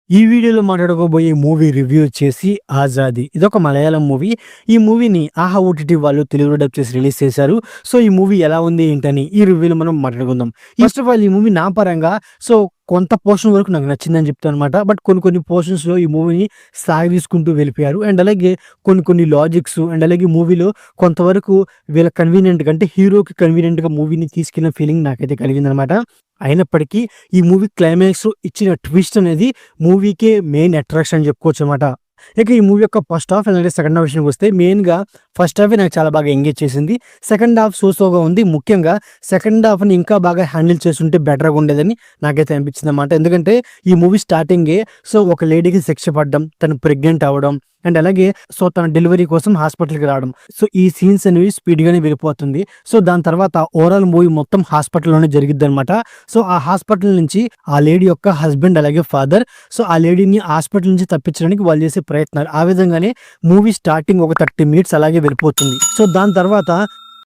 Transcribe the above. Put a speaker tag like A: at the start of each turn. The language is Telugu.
A: ఈ వీడియోలో మాట్లాడుకోబోయే మూవీ రివ్యూ వచ్చేసి 'ఆజాదీ'. ఇదొక మలయాళం మూవీ. ఈ మూవీని ఆహా ఓటీటీ వాళ్ళు తెలుగులో డబ్ చేసి రిలీజ్ చేశారు. సో, ఈ మూవీ ఎలా ఉంది ఏంటని ఈ రివ్యూలో మనం మాట్లాడుకుందాం. ఫస్ట్ ఆఫ్ ఆల్ ఈ మూవీ నా పరంగా కొంత పోర్షన్ వరకు నాకు నచ్చిందని చెప్తానన్నమాట. బట్ కొన్ని పోర్షన్స్‌లో ఈ మూవీని సాగదీసుకుంటూ వెళ్ళిపోయారు. అండ్ అలాగే కొన్ని లాజిక్స్ అండ్ అలాగే మూవీలో కొంతవరకు వీళ్ళ కన్వీనియంట్‌గా అంటే హీరోకి కన్వీనియంట్‌గా మూవీని తీసుకెళ్ళిన ఫీలింగ్ నాకైతే కలిగిందనమాట. అయినప్పటికీ ఈ మూవీ క్లైమాక్స్‌లో ఇచ్చిన ట్విస్ట్ అనేది మూవీకే మెయిన్ అట్రాక్షన్ అని చెప్పుకోవచ్చనమాట. ఇక ఈ మూవీ యొక్క ఫస్ట్ హాఫ్ అలాగే సెకండ్ హాఫ్ విషయానికొస్తే మెయిన్‌గా ఫస్ట్ హాఫే నాకు చాలా బాగా ఎంగేజ్ చేసింది. సెకండ్ హాఫ్ సోగా ఉంది. ముఖ్యంగా సెకండ్ హాఫ్‌ని ఇంకా బాగా హ్యాండిల్ చేసుంటే బెటర్‌గా ఉండేదని నాకైతే అనిపించిందనమాట. ఎందుకంటే ఈ మూవీ స్టార్టింగే ఒక లేడీకి శిక్ష పడడం, తను ప్రెగ్నెంట్ అవ్వడం అండ్ అలాగే తన డెలివరీ కోసం హాస్పిటల్‌కి రావడం. ఈ సీన్స్ అనేవి స్పీడ్‌గానే వెళ్ళిపోతుంది. దాని తర్వాత ఓవరాల్ మూవీ మొత్తం హాస్పిటల్‌లోనే జరిగిద్దనమాట. ఆ హాస్పిటల్ నుంచి ఆ లేడీ యొక్క హస్బెండ్ అలాగే ఫాదర్ ఆ లేడీని హాస్పిటల్ నుంచి తప్పించడానికి వాళ్ళు చేసే ప్రయత్నాలు. ఆ విధంగానే మూవీ స్టార్టింగ్ ఒక 30 మినిట్స్ అలాగే వెళ్ళిపోతుంది. దాని తర్వాత